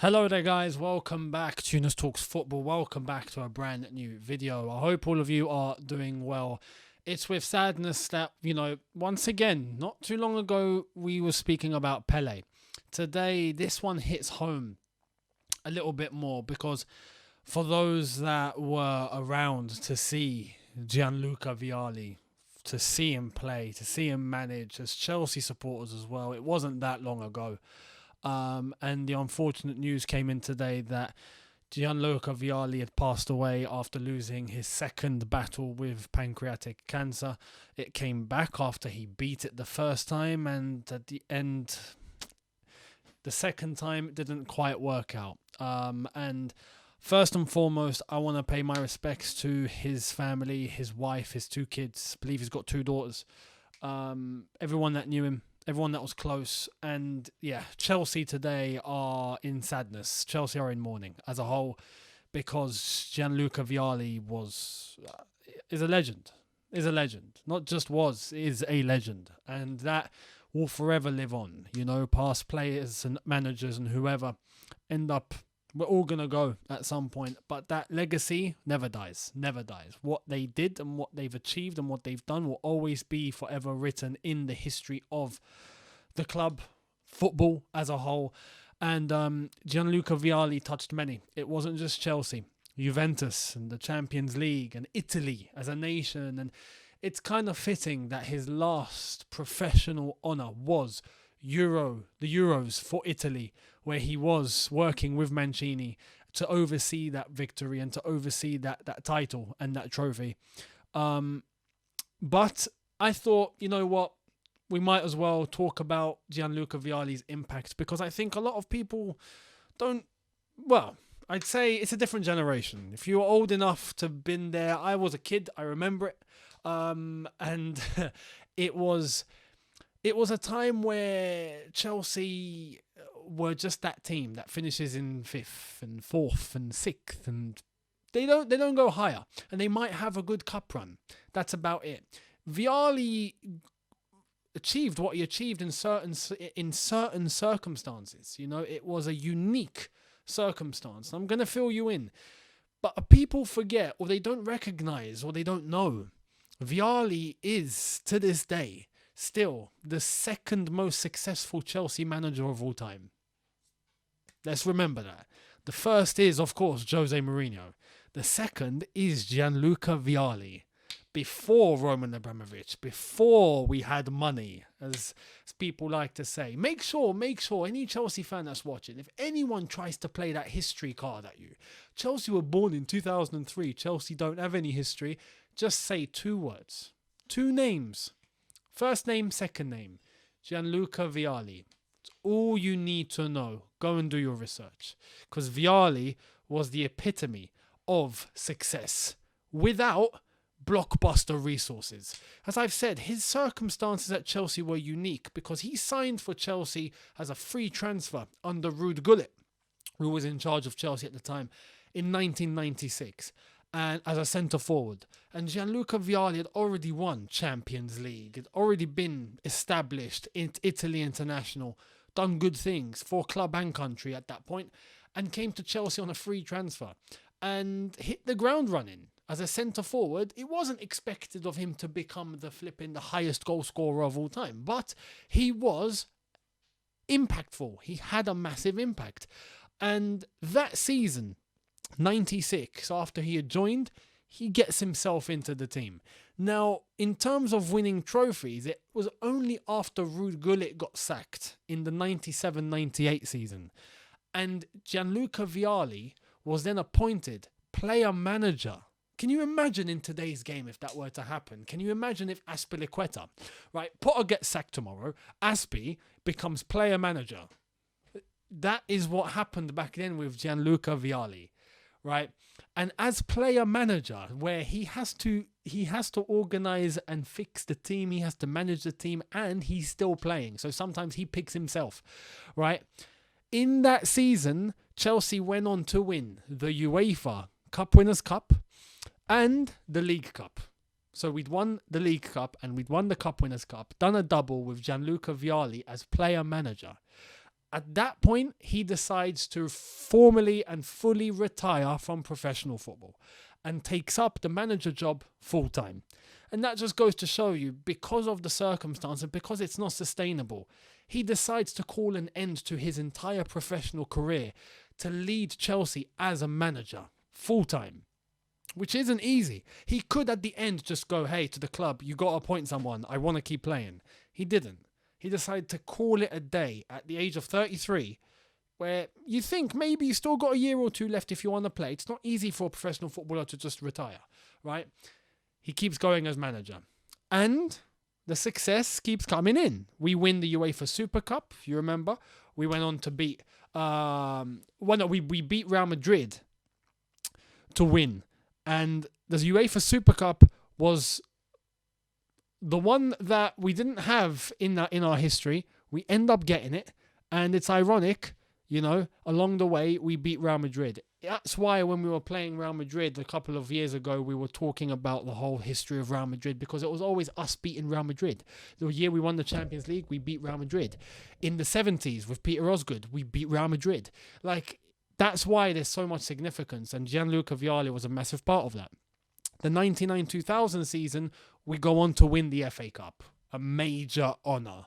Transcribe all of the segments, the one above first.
Hello there guys, welcome back to Younes Talks Football, welcome back to a brand new video. I hope all of you are doing well. It's with sadness that, once again, not too long ago we were speaking about Pele. Today this one hits home a little bit more because for those that were around to see Gianluca Vialli, to see him play, to see him manage, as Chelsea supporters as well, it wasn't that long ago. And the unfortunate news came in today that Gianluca Vialli had passed away after losing his second battle with pancreatic cancer. It came back after he beat it the first time, and at the end, the second time, it didn't quite work out. And first and foremost, I want to pay my respects to his family, his wife, his two kids. I believe he's got two daughters. Everyone that knew him. Everyone that was close. And yeah, Chelsea today are in sadness. Chelsea are in mourning as a whole because Gianluca Vialli is a legend. Is a legend. Not just was, is a legend. And that will forever live on. Past players and managers and whoever we're all going to go at some point. But that legacy never dies. Never dies. What they did and what they've achieved and what they've done will always be forever written in the history of the club, football as a whole. And Gianluca Vialli touched many. It wasn't just Chelsea. Juventus and the Champions League and Italy as a nation. And it's kind of fitting that his last professional honour was the Euros for Italy, where he was working with Mancini to oversee that victory and to oversee that title and that trophy. But I thought, you know what, we might as well talk about Gianluca Vialli's impact, because I think a lot of people I'd say it's a different generation. If you were old enough to have been there, I was a kid, I remember it. And it was a time where Chelsea were just that team that finishes in 5th and 4th and 6th, and they don't go higher, and they might have a good cup run. That's about it. Vialli achieved what he achieved in certain circumstances. It was a unique circumstance. I'm going to fill you in. But people forget, or they don't recognize, or they don't know, Vialli is, to this day, still the second most successful Chelsea manager of all time. Let's remember that. The first is, of course, Jose Mourinho. The second is Gianluca Vialli. Before Roman Abramovich, before we had money, as people like to say. Make sure, any Chelsea fan that's watching, if anyone tries to play that history card at you, Chelsea were born in 2003, Chelsea don't have any history, just say two words, two names. First name, second name. Gianluca Vialli. It's all you need to know. Go and do your research. Because Vialli was the epitome of success without blockbuster resources. As I've said, his circumstances at Chelsea were unique because he signed for Chelsea as a free transfer under Ruud Gullit, who was in charge of Chelsea at the time, in 1996. And as a centre forward. And Gianluca Vialli had already won Champions League, had already been established in Italy international, done good things for club and country at that point, and came to Chelsea on a free transfer and hit the ground running. As a centre forward, it wasn't expected of him to become the highest goal scorer of all time, but he was impactful. He had a massive impact. And that season, 96, after he had joined, he gets himself into the team. Now, in terms of winning trophies, it was only after Ruud Gullit got sacked in the 97-98 season. And Gianluca Vialli was then appointed player manager. Can you imagine in today's game if that were to happen? Can you imagine if Azpilicueta, right, Potter gets sacked tomorrow, Aspi becomes player manager. That is what happened back then with Gianluca Vialli. Right, and as player manager, where he has to organize and fix the team, he has to manage the team, and he's still playing. So sometimes he picks himself, right? In that season, Chelsea went on to win the UEFA Cup Winners' Cup and the League Cup. So we'd won the League Cup and we'd won the Cup Winners' Cup, done a double with Gianluca Vialli as player manager. At that point, he decides to formally and fully retire from professional football and takes up the manager job full time. And that just goes to show you, because of the circumstance and because it's not sustainable, he decides to call an end to his entire professional career to lead Chelsea as a manager full time, which isn't easy. He could at the end just go, hey, to the club, you got to appoint someone. I want to keep playing. He didn't. He decided to call it a day at the age of 33, where you think maybe you still got a year or two left if you want to play. It's not easy for a professional footballer to just retire, right? He keeps going as manager. And the success keeps coming in. We win the UEFA Super Cup, if you remember. We went on to beat... we beat Real Madrid to win. And the UEFA Super Cup was the one that we didn't have in our history. We end up getting it, and it's ironic, along the way we beat Real Madrid. That's why when we were playing Real Madrid a couple of years ago, we were talking about the whole history of Real Madrid, because it was always us beating Real Madrid. The year we won the Champions League, we beat Real Madrid. In the 70s with Peter Osgood, we beat Real Madrid. That's why there's so much significance, and Gianluca Vialli was a massive part of that. The 99-2000 season, we go on to win the FA Cup, a major honour,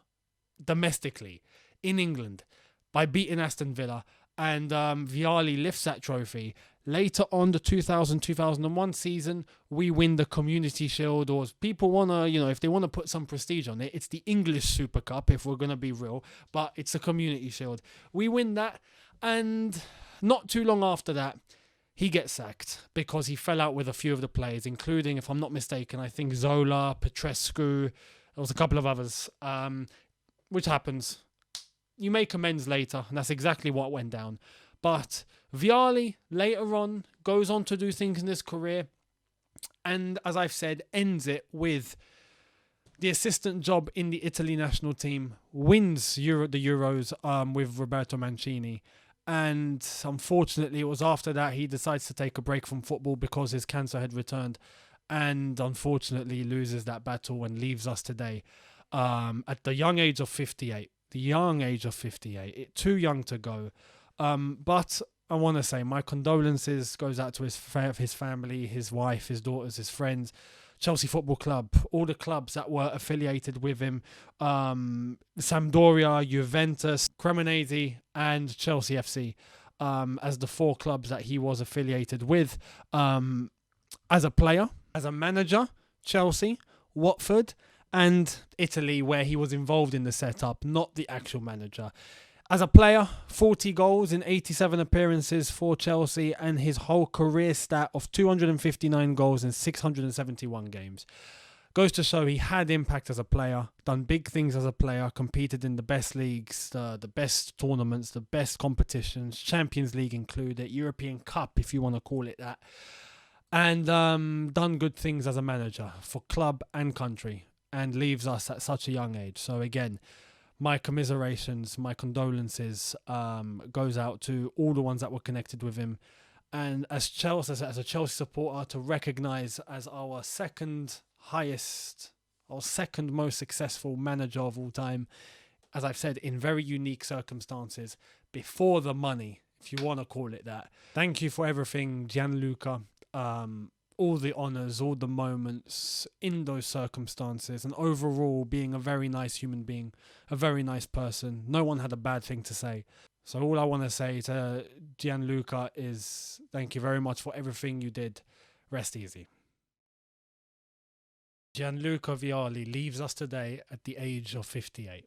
domestically, in England, by beating Aston Villa, and Vialli lifts that trophy. Later on, the 2000-2001 season, we win the Community Shield, or if people want to, if they want to put some prestige on it, it's the English Super Cup, if we're going to be real, but it's a Community Shield. We win that, and not too long after that, he gets sacked because he fell out with a few of the players, including, if I'm not mistaken, I think Zola, Petrescu, there was a couple of others, which happens. You make amends later, and that's exactly what went down. But Vialli, later on, goes on to do things in his career, and, as I've said, ends it with the assistant job in the Italy national team, wins the Euros with Roberto Mancini. And unfortunately, it was after that he decides to take a break from football because his cancer had returned, and unfortunately loses that battle and leaves us today at the young age of 58. Too young to go. But I want to say my condolences goes out to his family, his wife, his daughters, his friends, Chelsea Football Club, all the clubs that were affiliated with him, Sampdoria, Juventus, Cremonese, and Chelsea FC, as the 4 clubs that he was affiliated with. As a player, as a manager, Chelsea, Watford, and Italy, where he was involved in the setup, not the actual manager. As a player, 40 goals in 87 appearances for Chelsea, and his whole career stat of 259 goals in 671 games. Goes to show he had impact as a player, done big things as a player, competed in the best leagues, the best tournaments, the best competitions, Champions League included, European Cup, if you want to call it that, and done good things as a manager for club and country, and leaves us at such a young age. So again, my commiserations, my condolences goes out to all the ones that were connected with him. And as a Chelsea supporter, to recognise as our second most successful manager of all time, as I've said, in very unique circumstances, before the money, if you want to call it that. Thank you for everything, Gianluca. All the honours, all the moments in those circumstances, and overall being a very nice human being, a very nice person. No one had a bad thing to say. So all I want to say to Gianluca is thank you very much for everything you did. Rest easy. Gianluca Vialli leaves us today at the age of 58.